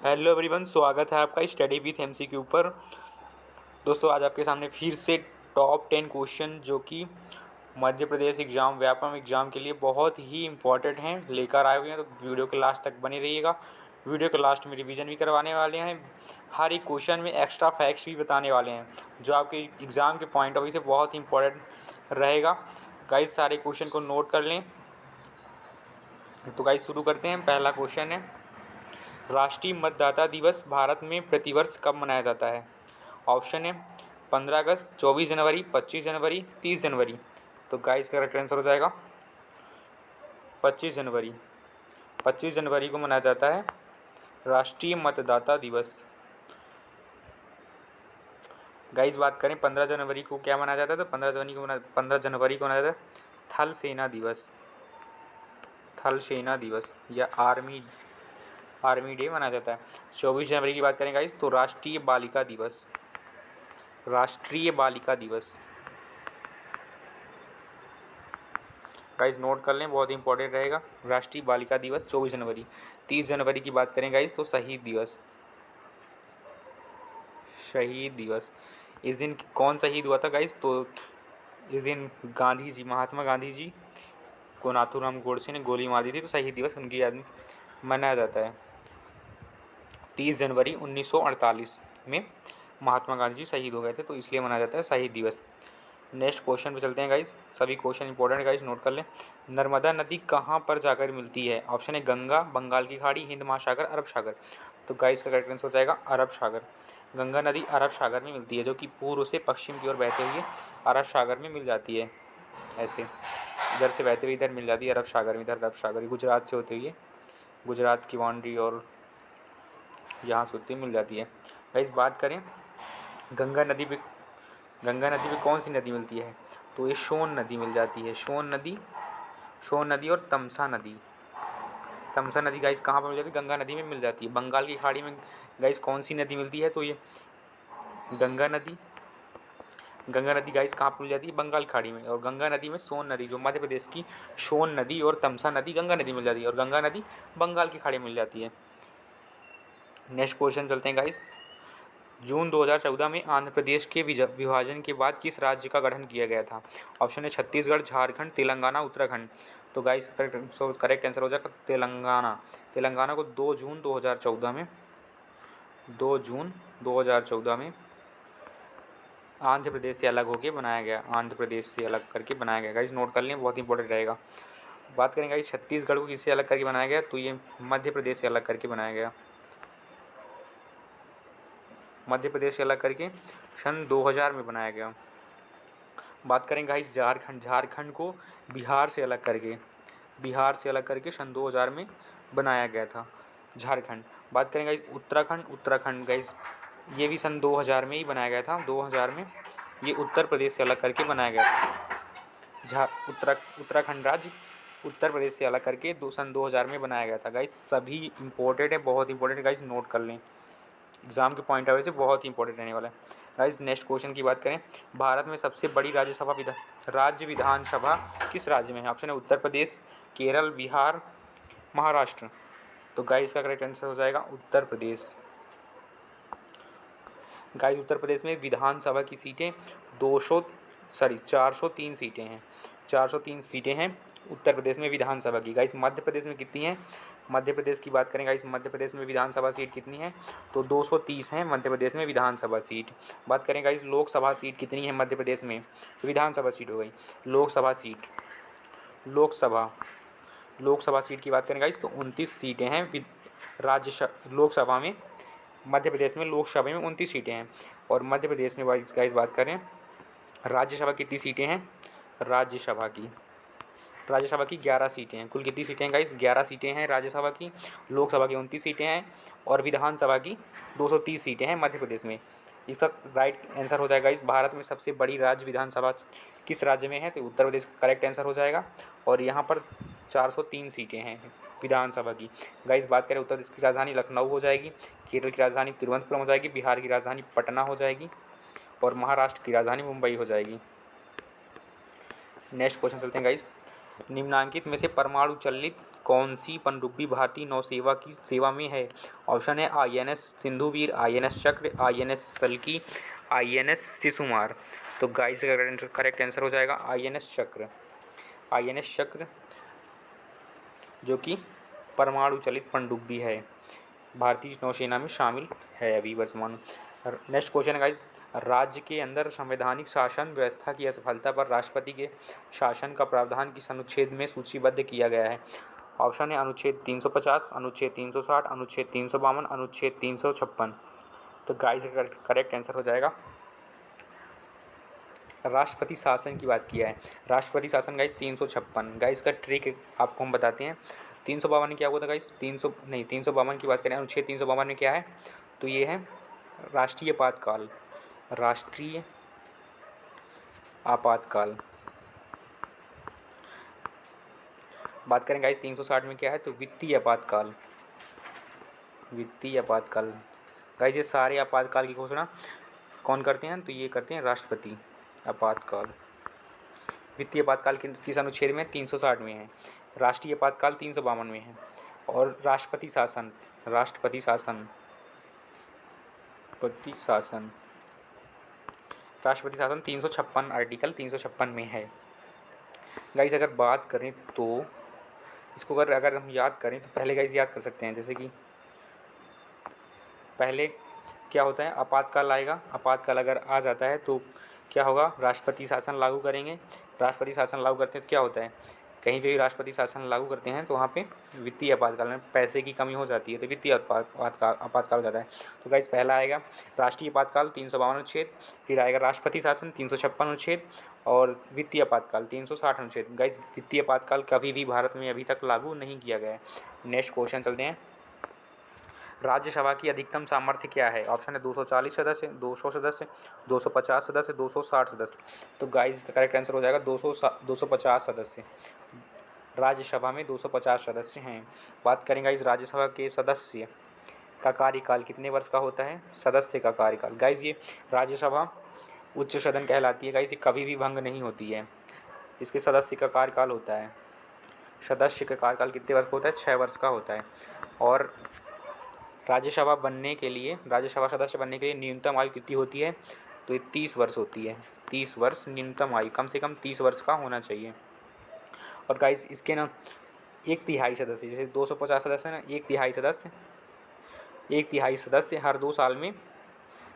Hello everyone, स्वागत है आपका स्टडी विथ एमसीक्यू पर। दोस्तों, आज आपके सामने फिर से टॉप 10 क्वेश्चन जो कि मध्य प्रदेश एग्ज़ाम व्यापम एग्ज़ाम के लिए बहुत ही इम्पोर्टेंट हैं लेकर आए हुए हैं। तो वीडियो के लास्ट तक बने रहिएगा। वीडियो के लास्ट में रिवीजन भी करवाने वाले हैं। हर एक क्वेश्चन में एक्स्ट्रा फैक्ट्स भी बताने वाले हैं जो आपके एग्ज़ाम के पॉइंट ऑफ व्यू से बहुत ही इंपॉर्टेंट रहेगा। गाइस, सारे क्वेश्चन को नोट कर लें। तो गाइस, शुरू करते हैं। पहला क्वेश्चन है, राष्ट्रीय मतदाता दिवस भारत में प्रतिवर्ष कब मनाया जाता है? ऑप्शन है 15 अगस्त, 24 जनवरी, 25 जनवरी, 30 जनवरी। तो गाइस, करेक्ट आंसर हो जाएगा 25 जनवरी। 25 जनवरी को मनाया जाता है राष्ट्रीय मतदाता दिवस। गाइस, बात करें 15 जनवरी को क्या मनाया जाता है, तो 15 जनवरी को मनाया जाता है थल सेना दिवस। थल सेना दिवस या आर्मी डे मनाया जाता है। 24 जनवरी की बात करें गाइस, तो राष्ट्रीय बालिका दिवस। राष्ट्रीय बालिका दिवस। गाइस, नोट कर लें, बहुत इंपॉर्टेंट रहेगा। राष्ट्रीय बालिका दिवस 24 जनवरी। 30 जनवरी की बात करें गाइस, तो शहीद दिवस। शहीद दिवस। इस दिन कौन शहीद हुआ था गाइस? तो इस दिन गांधी जी, महात्मा गांधी जी को नाथूराम गोडसे ने गोली मार दी थी, तो शहीद दिवस उनकी याद में मनाया जाता है। 30 जनवरी 1948 में महात्मा गांधी जी शहीद हो गए थे, तो इसलिए मनाया जाता है शहीद दिवस। नेक्स्ट क्वेश्चन पे चलते हैं गाइस। सभी क्वेश्चन इंपॉर्टेंट गाइस, नोट कर लें। नर्मदा नदी कहाँ पर जाकर मिलती है? ऑप्शन है गंगा, बंगाल की खाड़ी, हिंद महासागर, अरब सागर। तो गाइस का करेक्ट आंसर हो जाएगा अरब सागर। गंगा नदी अरब सागर में मिलती है, जो कि पूर्व से पश्चिम की ओर बहते हुए अरब सागर में मिल जाती है। ऐसे इधर से बहते हुए इधर मिल जाती है अरब सागर में। इधर अरब सागर गुजरात से होते हुए गुजरात की बाउंड्री और यहाँ से होती मिल जाती है। गाइस, बात करें गंगा नदी पे कौन सी नदी मिलती है? तो ये सोन नदी मिल जाती है। सोन नदी और तमसा नदी। तमसा नदी गाइस कहाँ पर मिल जाती है? गंगा नदी में मिल जाती है। बंगाल की खाड़ी में गाइस कौन सी नदी मिलती है? तो ये गंगा नदी। गंगा नदी गाइस कहाँ पर मिल जाती है? बंगाल खाड़ी में। और गंगा नदी में सोन नदी, जो मध्य प्रदेश की सोन नदी और तमसा नदी गंगा नदी मिल जाती है, और गंगा नदी बंगाल की खाड़ी में मिल जाती है। नेक्स्ट क्वेश्चन चलते हैं गाइस। जून 2014 में आंध्र प्रदेश के विभाजन के बाद किस राज्य का गठन किया गया था? ऑप्शन है छत्तीसगढ़, झारखंड, तेलंगाना, उत्तराखंड। तो गाइस करेक्ट आंसर हो जाएगा तेलंगाना। तेलंगाना को 2 जून 2014 में आंध्र प्रदेश से अलग होकर बनाया गया। आंध्र प्रदेश से अलग करके बनाया गया। गाइस, नोट कर लें, बहुत इंपॉर्टेंट रहेगा। बात करें गाइस छत्तीसगढ़ को किससे अलग करके बनाया गया, तो ये मध्य प्रदेश से अलग करके बनाया गया। मध्य प्रदेश से अलग करके सन 2000 में बनाया गया। बात करें गाइस झारखंड को बिहार से अलग करके सन 2000 में बनाया गया था झारखंड। बात करें गाइस उत्तराखंड गाइस ये भी सन 2000 में ही बनाया गया था। 2000 में ये उत्तर प्रदेश से अलग करके बनाया गया था। उत्तराखंड राज्य उत्तर प्रदेश से अलग करके सन 2000 में बनाया गया था। गाइस, सभी इंपॉर्टेंट है, बहुत इंपॉर्टेंट गाइस, नोट कर लें। एग्जाम के पॉइंट ऑफ व्यू से बहुत ही इंपॉर्टेंट रहने वाला है। गाइस, नेक्स्ट क्वेश्चन की बात करें। भारत में सबसे बड़ी राज्य विधानसभा किस राज्य में है? ऑप्शन है उत्तर प्रदेश, केरल, बिहार, महाराष्ट्र। तो गाइस का करेक्ट आंसर हो जाएगा उत्तर प्रदेश। गाइस, उत्तर प्रदेश में विधानसभा की सीटें 403 सीटें हैं। 403 सीटें हैं उत्तर प्रदेश में विधानसभा की। गाइस, मध्य प्रदेश में कितनी है? मध्य प्रदेश की बात करें गाइस, मध्य प्रदेश में विधानसभा सीट कितनी है? तो 230 है मध्य प्रदेश में विधानसभा सीट। बात करें गाइस लोकसभा सीट कितनी है मध्य प्रदेश में? विधानसभा सीट हो गई। लोकसभा सीट की बात करें गाइस, तो 29 सीटें हैं लोकसभा में। मध्य प्रदेश में लोकसभा में 29 सीटें हैं। और मध्य प्रदेश में गाइस बात करें राज्यसभा कितनी सीटें हैं? राज्यसभा की 11 सीटें हैं। कुल कितनी सीटें हैं गाइस? 11 सीटें हैं राज्यसभा की। लोकसभा की 29 सीटें हैं और विधानसभा की 230 सीटें हैं मध्य प्रदेश में। इसका राइट आंसर हो जाएगा इस भारत में सबसे बड़ी राज्य विधानसभा किस राज्य में है? तो उत्तर प्रदेश का करेक्ट आंसर हो जाएगा। और यहाँ पर 403 सीटें हैं विधानसभा की। गाइस, बात करें उत्तर प्रदेश की राजधानी लखनऊ हो जाएगी, केरल की राजधानी तिरुवनंतपुरम हो जाएगी, बिहार की राजधानी पटना हो जाएगी और महाराष्ट्र की राजधानी मुंबई हो जाएगी। नेक्स्ट क्वेश्चन चलते हैं गाइस। निम्नांकित में से परमाणु चलित कौन सी पनडुब्बी भारतीय नौसेना की सेवा में है? ऑप्शन है INS सिंधुवीर, INS चक्र, INS सल्की, INS शिशुमार। तो गाइस करेक्ट आंसर हो जाएगा INS चक्र। INS चक्र जो कि परमाणु चलित पनडुब्बी है, भारतीय नौसेना में शामिल है अभी वर्तमान। नेक्स्ट क्वेश्चन है गाइस, राज्य के अंदर संवैधानिक शासन व्यवस्था की असफलता पर राष्ट्रपति के शासन का प्रावधान किस अनुच्छेद में सूचीबद्ध किया गया है? ऑप्शन है अनुच्छेद 350, अनुच्छेद 360, अनुच्छेद 352, अनुच्छेद 356। तो गाइस करेक्ट आंसर हो जाएगा राष्ट्रपति शासन की बात किया है, राष्ट्रपति शासन गाइस 356। गाइस का ट्रिक आपको हम बताते हैं। 352 में क्या हुआ था गाइस? 352 की बात करें, अनुच्छेद 352 में क्या है? तो ये है राष्ट्रीय आपातकाल, राष्ट्रीय आपातकाल। बात करें गाइस 360 में क्या है? तो वित्तीय आपातकाल, वित्तीय आपातकाल। गाइस ये सारे आपातकाल की घोषणा कौन करते हैं? तो ये करते हैं राष्ट्रपति। आपातकाल, वित्तीय आपातकाल किस अनुच्छेद में? 360 में है। राष्ट्रीय आपातकाल 352 में है। और राष्ट्रपति शासन, राष्ट्रपति शासन, राष्ट्रपति शासन, राष्ट्रपति शासन 356 आर्टिकल 356 में है। गाइस अगर बात करें तो इसको अगर हम याद करें तो पहले गाइस याद कर सकते हैं, जैसे कि पहले क्या होता है? आपातकाल आएगा, आपातकाल अगर आ जाता है तो क्या होगा? राष्ट्रपति शासन लागू करेंगे। राष्ट्रपति शासन लागू करते हैं तो क्या होता है? कहीं पे भी राष्ट्रपति शासन लागू करते हैं तो वहाँ पे वित्तीय आपातकाल में पैसे की कमी हो जाती है, तो वित्तीय आपातकाल हो जाता है। तो गाइस पहला आएगा राष्ट्रीय आपातकाल 352 अनुच्छेद, फिर आएगा राष्ट्रपति शासन 356 अनुच्छेद और वित्तीय आपातकाल 360 अनुच्छेद। गाइस वित्तीय आपातकाल कभी भी भारत में अभी तक लागू नहीं किया गया है। नेक्स्ट क्वेश्चन चलते हैं, राज्यसभा की अधिकतम सामर्थ्य क्या है? ऑप्शन है 240 सदस्य, 200 सदस्य, 250 सदस्य, 260 सदस्य। तो गाइस का करेक्ट आंसर हो जाएगा 250 सदस्य। राज्यसभा में 250 सदस्य हैं। बात करेंगे इस राज्यसभा के सदस्य का कार्यकाल कितने वर्ष का होता है? सदस्य का कार्यकाल गाइस, ये राज्यसभा उच्च सदन कहलाती है गाइस, ये कभी भी भंग नहीं होती है। इसके सदस्य का कार्यकाल होता है, सदस्य का कार्यकाल कितने वर्ष का होता है? 6 वर्ष का होता है। और राज्यसभा बनने के लिए, राज्यसभा सदस्य बनने के लिए न्यूनतम आयु कितनी होती है? तो ये 30 वर्ष होती है। 30 वर्ष न्यूनतम आयु, कम से कम 30 वर्ष का होना चाहिए। और गाइस इसके ना 1/3 सदस्य, जैसे 250 सदस्य ना, 1/3 सदस्य, 1/3 सदस्य हर 2 साल में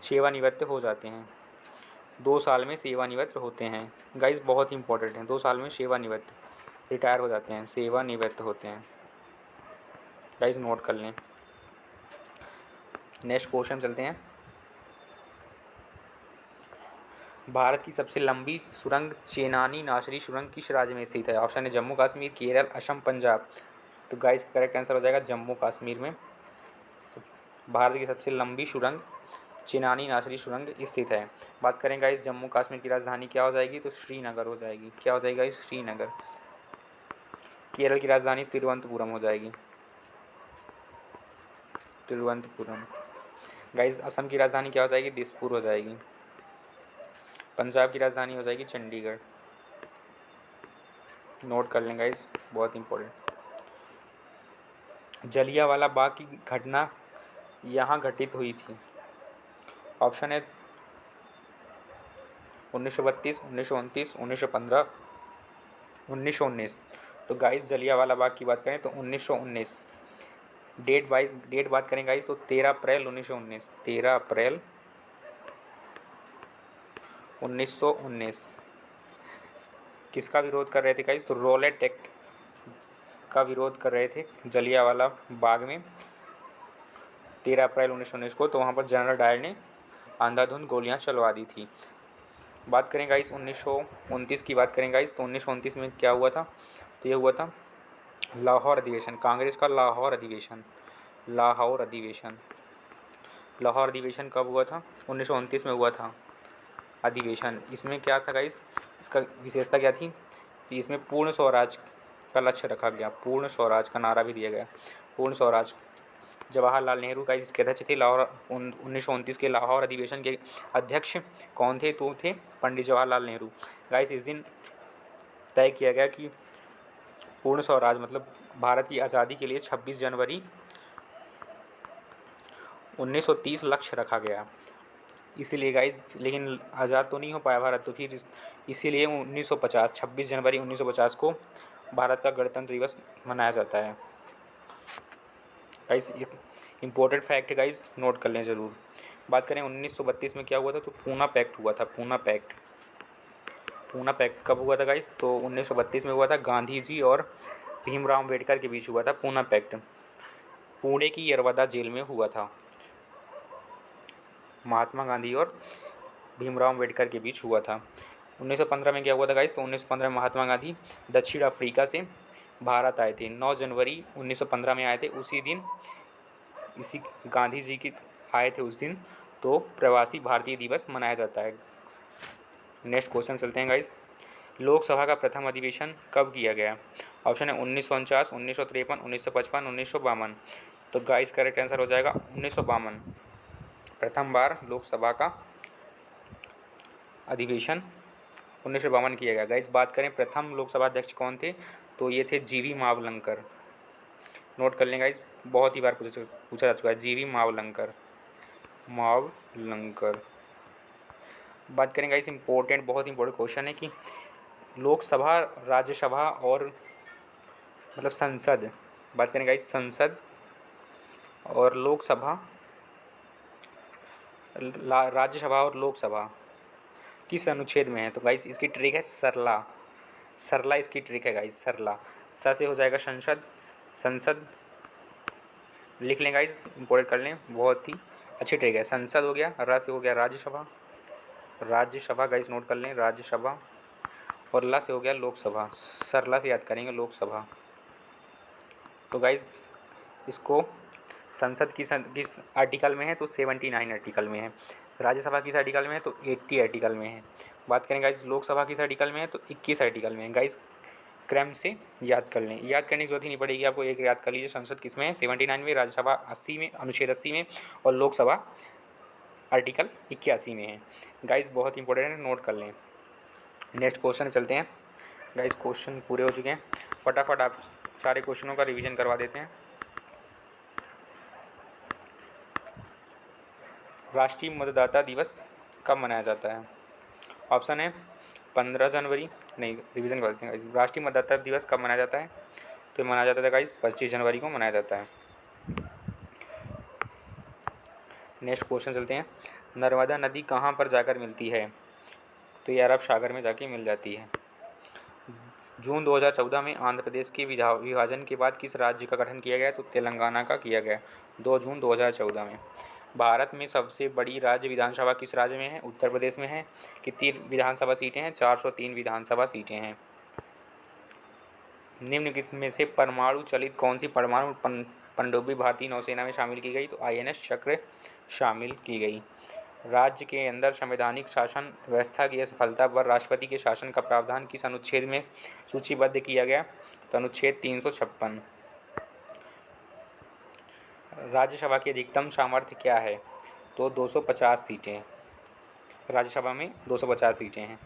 सेवानिवृत्त हो जाते हैं। 2 साल में सेवानिवृत्त होते हैं। गाइस बहुत इंपॉर्टेंट है, 2 साल में सेवानिवृत्त, रिटायर हो जाते हैं, सेवानिवृत्त होते हैं। गाइस नोट कर लें। नेक्स्ट क्वेश्चन चलते हैं, भारत की सबसे लंबी सुरंग चेनानी नासरी सुरंग किस राज्य में स्थित है? ऑप्शन है जम्मू कश्मीर, केरल, असम, पंजाब। तो गाइस करेक्ट आंसर हो जाएगा जम्मू कश्मीर में भारत की सबसे लंबी सुरंग चेनानी नासरी सुरंग स्थित है। बात करें गाइस जम्मू कश्मीर की राजधानी क्या हो जाएगी? तो श्रीनगर हो जाएगी। क्या हो जाएगा? श्रीनगर। केरल की राजधानी तिरुवनंतपुरम हो जाएगी, तिरुवनंतपुरम। गाइस असम की राजधानी क्या हो जाएगी? दिसपुर हो जाएगी। पंजाब की राजधानी हो जाएगी चंडीगढ़। नोट कर लें गाइस, बहुत इंपॉर्टेंट। जलियांवाला बाग की घटना यहाँ घटित हुई थी। ऑप्शन है 1932, 1929, 1915, 1919। तो गाइस जलियांवाला बाग की बात करें तो 1919। डेट बात करें गाइस तो 13 अप्रैल 1919, 13 अप्रैल 1919। किसका विरोध कर रहे थे गाइस? तो रॉलेट एक्ट का विरोध कर रहे थे जलियांवाला बाग में 13 अप्रैल 1919 को। तो वहाँ पर जनरल डायर ने अंधाधुंध गोलियां चलवा दी थी। बात करें गाइस 1929 की बात करें गाइस तो 1929 में क्या हुआ था? तो ये हुआ था लाहौर अधिवेशन, कांग्रेस का लाहौर अधिवेशन। लाहौर अधिवेशन, लाहौर अधिवेशन कब हुआ था? 1929 में हुआ था अधिवेशन। इसमें क्या था गाइस? इसका विशेषता क्या थी? कि इसमें पूर्ण स्वराज का लक्ष्य रखा गया, पूर्ण स्वराज का नारा भी दिया गया, पूर्ण स्वराज। जवाहरलाल नेहरू का इसके अध्यक्ष थे। लाहौर 1929 के लाहौर अधिवेशन के अध्यक्ष कौन थे? तो थे पंडित जवाहरलाल नेहरू। गाइस इस दिन तय किया गया कि पूर्ण स्वराज मतलब भारत की आज़ादी के लिए 26 जनवरी 1930 लक्ष्य रखा गया। इसीलिए गाइस, लेकिन आज़ाद तो नहीं हो पाया भारत, तो फिर इसीलिए 1950 26 जनवरी 1950 को भारत का गणतंत्र दिवस मनाया जाता है। गाइस इम्पोर्टेंट फैक्ट है गाइस, नोट कर लें ज़रूर। बात करें 1932 में क्या हुआ था, तो पूना पैक्ट हुआ था। पूना पैक्ट कब हुआ था गाइस, तो 1932 में हुआ था। गांधी जी और भीमराव अम्बेडकर के बीच हुआ था पूना पैक्ट। पुणे की यरवदा जेल में हुआ था। महात्मा गांधी और भीमराव अम्बेडकर के बीच हुआ था। 1915 में क्या हुआ था गाइस, तो 1915 में महात्मा गांधी दक्षिण अफ्रीका से भारत आए थे। 9 जनवरी 1915 में आए थे। उसी दिन इसी गांधी जी की आए थे उस दिन, तो प्रवासी भारतीय दिवस मनाया जाता है। नेक्स्ट क्वेश्चन चलते हैं गाइस। लोकसभा का प्रथम अधिवेशन कब किया गया? ऑप्शन है 1949, 1953, 1955, 1952। तो गाइस करेक्ट आंसर हो जाएगा 1952। प्रथम बार लोकसभा का अधिवेशन 1952 किया गया। गाइस बात करें प्रथम लोकसभा अध्यक्ष कौन थे, तो ये थे जीवी मावलंकर। नोट कर लें गाइस, बहुत ही बार पूछा जा चुका है, जीवी मावलंकर। बात करें गाइस, बहुत इंपॉर्टेंट क्वेश्चन है कि लोकसभा, राज्यसभा और मतलब संसद, बात करें गाइस संसद और लोकसभा, राज्यसभा और लोकसभा किस अनुच्छेद में है, तो गाइस इसकी ट्रिक है सरला इसकी ट्रिक है गाइस, सरला। स से हो जाएगा संसद लिख लें गाइस, इंपॉर्टेंट कर लें, बहुत ही अच्छी ट्रिक है। संसद हो गया, र से हो गया राज्यसभा गाइस नोट कर लें, राज्यसभा, और ला से हो गया लोकसभा। सरला से याद करेंगे लोकसभा। तो गाइस इसको संसद किस आर्टिकल में है, तो 79 आर्टिकल में है। राज्यसभा किस आर्टिकल में है, तो 80 आर्टिकल में है। बात करें गाइस लोकसभा किस आर्टिकल में है, तो 21 आर्टिकल में है। गाइस क्रम से याद कर लें, याद करने की जरूरत ही नहीं पड़ेगी आपको, एक याद कर लीजिए, संसद किस में है 79 में, राज्यसभा 80 में, अनुच्छेद 80 में, और लोकसभा आर्टिकल 81 में है। गाइस बहुत इंपॉर्टेंट है, नोट कर लें। नेक्स्ट क्वेश्चन चलते हैं गाइस, क्वेश्चन पूरे हो चुके हैं, फटाफट आप सारे क्वेश्चनों का रिवीजन करवा देते हैं। राष्ट्रीय मतदाता दिवस कब मनाया जाता है? ऑप्शन है 15 जनवरी, नहीं रिवीजन करते हैं गाइस। राष्ट्रीय मतदाता दिवस कब मनाया जाता है, तो मनाया जाता है गाइस 25 जनवरी को मनाया जाता है। नेक्स्ट क्वेश्चन चलते हैं, नर्मदा नदी कहाँ पर जाकर मिलती है, तो ये अरब सागर में जाके मिल जाती है। जून 2014 में आंध्र प्रदेश के विभाजन के बाद किस राज्य का गठन किया गया, तो तेलंगाना का किया गया 2 जून 2014 में। भारत में सबसे बड़ी राज्य विधानसभा किस राज्य में है, उत्तर प्रदेश में है। कितनी विधानसभा सीटें हैं, 403 विधानसभा सीटें हैं। निम्नलिखित में से परमाणु चलित कौन सी परमाणु पनडुब्बी भारतीय नौसेना में शामिल की गई, तो INS चक्र शामिल की गई। राज्य के अंदर संवैधानिक शासन व्यवस्था की असफलता पर राष्ट्रपति के शासन का प्रावधान किस अनुच्छेद में सूचीबद्ध किया गया, तो अनुच्छेद 356। राज्यसभा की अधिकतम सामर्थ्य क्या है, तो 250 सीटें, राज्यसभा में 250 सीटें हैं।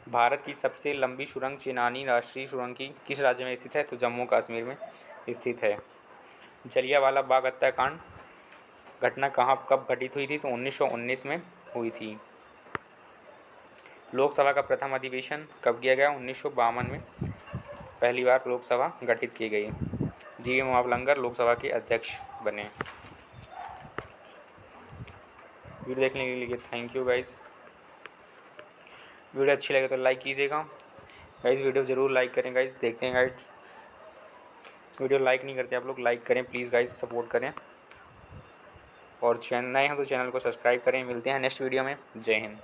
भारत की सबसे लंबी सुरंग चेनानी राष्ट्रीय सुरंग की किस राज्य में स्थित है, तो जम्मू कश्मीर में स्थित है। जलियांवाला बाग हत्याकांड घटना कब घटित हुई थी, तो 1919 में हुई थी। लोकसभा का प्रथम अधिवेशन कब किया गया, 1952 में पहली बार लोकसभा गठित की गई। जीवी मावलंकर लोकसभा के अध्यक्ष बने। वीडियो देखने के लिए थैंक यू गाइस। वीडियो अच्छी लगे तो लाइक कीजिएगा गाइस, वीडियो ज़रूर लाइक करें गाइस। देखते हैं गाइस, वीडियो लाइक नहीं करते आप लोग, लाइक करें प्लीज़ गाइस, सपोर्ट करें, और चैनल नए हो तो चैनल को सब्सक्राइब करें। मिलते हैं नेक्स्ट वीडियो में। जय हिंद।